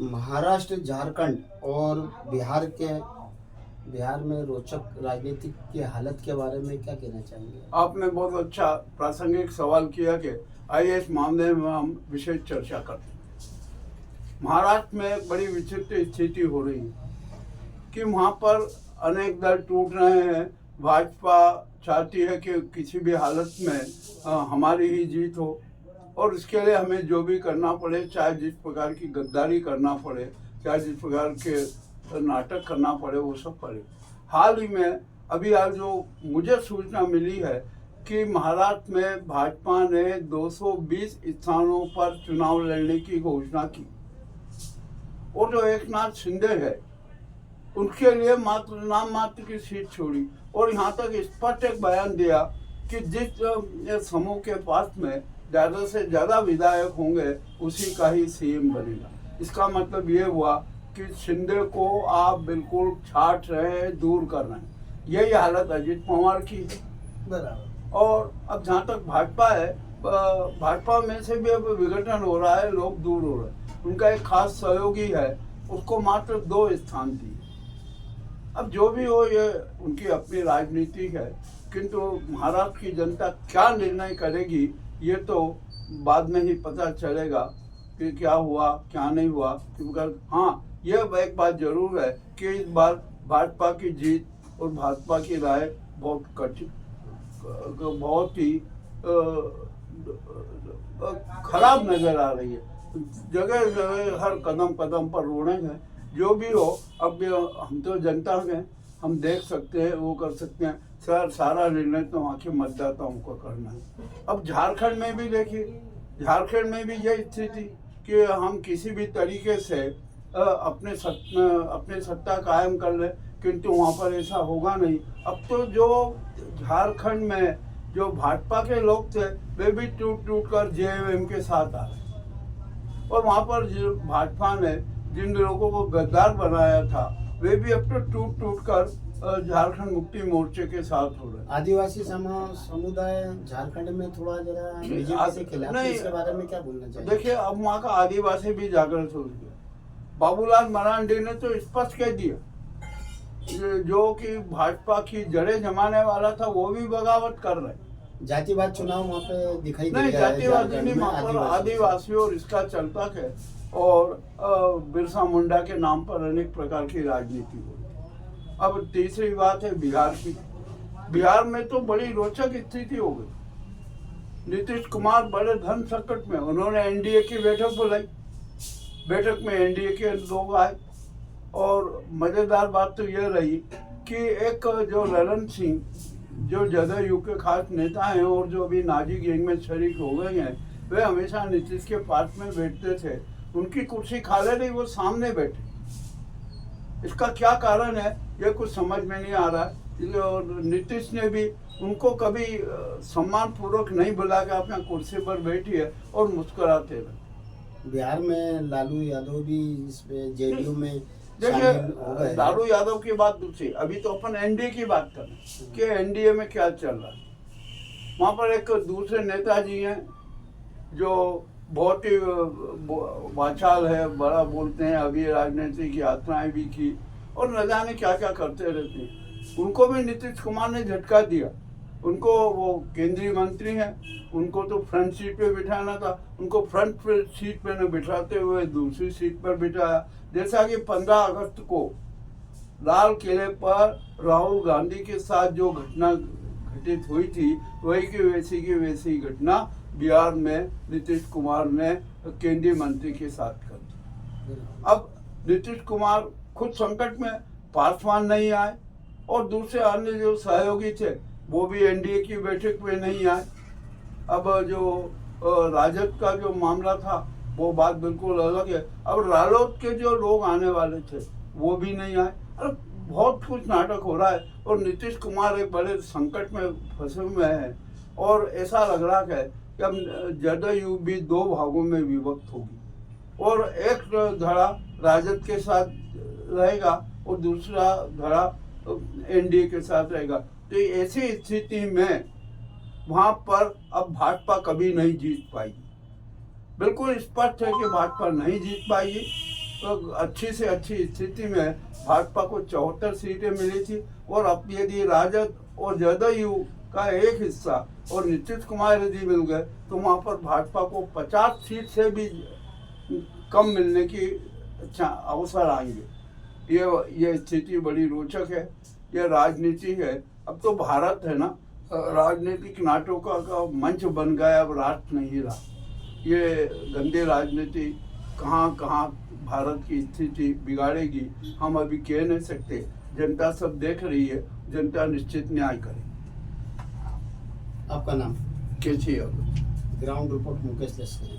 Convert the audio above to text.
महाराष्ट्र, झारखंड और बिहार में रोचक राजनीतिक की हालत के बारे में क्या कहना चाहेंगे? आपने बहुत अच्छा प्रासंगिक सवाल किया कि आइए इस मामले में हम विशेष चर्चा करते हैं। महाराष्ट्र में एक बड़ी विचित्र स्थिति हो रही है कि वहाँ पर अनेक दल टूट रहे हैं। भाजपा चाहती है कि किसी भी हालत में हमारी ही जीत हो और इसके लिए हमें जो भी करना पड़े, चाहे जिस प्रकार की गद्दारी करना पड़े, चाहे जिस प्रकार के नाटक करना पड़े, वो सब पड़े। हाल ही में अभी आज जो मुझे सूचना मिली है कि महाराष्ट्र में भाजपा ने 220 स्थानों पर चुनाव लड़ने की घोषणा की और जो एकनाथ शिंदे है उनके लिए मात्र नाम मात्र की सीट छोड़ी और यहाँ तक स्पष्ट एक बयान दिया कि जिस समूह के पास में ज़्यादा से ज़्यादा विधायक होंगे उसी का ही सीएम बनेगा। इसका मतलब ये हुआ कि शिंदे को आप बिल्कुल छाट रहे हैं, दूर कर रहे हैं। यही हालत अजीत पवार की है। बराबर। और अब जहाँ तक भाजपा है, भाजपा में से भी अब विघटन हो रहा है, लोग दूर हो रहे हैं। उनका एक खास सहयोगी है, उसको मात्र 2 स्थान दिए। अब जो भी हो, ये उनकी अपनी राजनीति है, किंतु महाराष्ट्र की जनता क्या निर्णय करेगी ये तो बाद में ही पता चलेगा कि क्या हुआ क्या नहीं हुआ। क्योंकि हाँ, यह एक बात जरूर है कि इस बार भाजपा की जीत और भाजपा की राय बहुत कठिन, बहुत ही खराब नजर आ रही है। जगह जगह हर कदम कदम पर रोने हैं। जो भी हो, अब हम तो जनता हैं, हम देख सकते हैं, वो कर सकते हैं। सारा निर्णय तो वहाँ के मतदाताओं को करना है। अब झारखंड में भी देखिए, झारखंड में भी यही स्थिति कि हम किसी भी तरीके से अपने सत्ता कायम कर ले, किंतु वहाँ पर ऐसा होगा नहीं। अब तो जो झारखंड में जो भाजपा के लोग थे वे भी टूट टूट कर जेएमएम के साथ आ रहे और वहाँ पर जो भाजपा ने जिन लोगों को गद्दार बनाया था वे भी अब तो टूट टूट कर झारखंड मुक्ति मोर्चे के साथ हो रहे हैं। आदिवासी समुदाय झारखंड में थोड़ा जरा बीजेपी से खिलाफ है, इसके बारे में क्या बोलना चाहिए? देखिए, अब वहाँ का आदिवासी भी जागृत हो गया। बाबूलाल मरांडी ने तो स्पष्ट कह दिया जो कि भाजपा की जड़ें जमाने वाला था वो भी बगावत कर रहे। जातिवाद चुनाव वहाँ पे दिखाई नहीं, जातिवाद नहीं, वहाँ पर आदिवासी और इसका चलता है और बिरसा मुंडा के नाम पर अनेक प्रकार की राजनीति हो रही। अब तीसरी बात है बिहार की। बिहार में तो बड़ी रोचक स्थिति हो गई। नीतीश कुमार बड़े धन संकट में, उन्होंने एनडीए की बैठक बुलाई। बैठक में एनडीए के लोग आए और मजेदार बात तो यह रही कि एक जो ललन सिंह जो जदयू के खास नेता हैं और जो अभी नाजी गैंग में शरीक हो गए हैं, वे हमेशा नीतीश के पास में बैठते थे। उनकी कुर्सी खाली नहीं, वो सामने बैठे। इसका क्या कारण है ये कुछ समझ में नहीं आ रहा है। और नीतीश ने भी उनको कभी सम्मान पूर्वक नहीं बुला के अपना कुर्सी पर बैठिए और मुस्कुराते रहे। बिहार में लालू यादव भी इसमें जेडीयू में देखिए, लालू यादव की बात दूसरी, अभी तो अपन एनडीए की बात कर रहे हैं कि एनडीए में क्या चल रहा है। वहाँ पर एक दूसरे नेताजी हैं जो बहुत ही वाचाल है, बड़ा बोलते हैं, अभी राजनीतिक यात्राएं भी की और न जाने क्या क्या करते रहते हैं। उनको भी नीतीश कुमार ने झटका दिया। उनको, वो केंद्रीय मंत्री हैं, उनको तो फ्रंट सीट पे बिठाना था, उनको फ्रंट सीट पे न बिठाते हुए दूसरी सीट पर बिठाया। जैसा कि 15 अगस्त को लाल किले पर राहुल गांधी के साथ जो घटना घटित हुई थी, वही की वैसी घटना बिहार में नीतीश कुमार ने केंद्रीय मंत्री के साथ कर दी। अब नीतीश कुमार खुद संकट में, पासवान नहीं आए और दूसरे अन्य जो सहयोगी थे वो भी एनडीए की बैठक में नहीं आए। अब जो राजद का जो मामला था वो बात बिल्कुल अलग है। अब रालोद के जो लोग आने वाले थे वो भी नहीं आए। अरे बहुत कुछ नाटक हो रहा है और नीतीश कुमार एक बड़े संकट में फंसे हुए हैं और ऐसा लग रहा है कि अब जदयू भी 2 भागों में विभक्त होगी और एक धड़ा राजद के साथ रहेगा और दूसरा धड़ा एनडीए के साथ रहेगा। तो ऐसी स्थिति में वहाँ पर अब भाजपा कभी नहीं जीत पाएगी। बिल्कुल स्पष्ट है कि भाजपा नहीं जीत पाएगी तो अच्छी से अच्छी स्थिति में भाजपा को 74 सीटें मिली थी, और अब यदि राजद और जदयू का एक हिस्सा और नीतीश कुमार यदि मिल गए तो वहाँ पर भाजपा को 50 सीट से भी कम मिलने की अवसर आएंगे। ये स्थिति बड़ी रोचक है, ये राजनीति है। अब तो भारत है ना, राजनीतिक नाटकों का मंच बन गया, अब राष्ट्र नहीं रहा। ये गंदी राजनीति कहाँ कहाँ भारत की स्थिति बिगाड़ेगी हम अभी कह नहीं सकते। जनता सब देख रही है, जनता निश्चित न्याय करेगी। आपका नाम? कैसी है? ग्राउंड रिपोर्ट मुकेश लश्करी।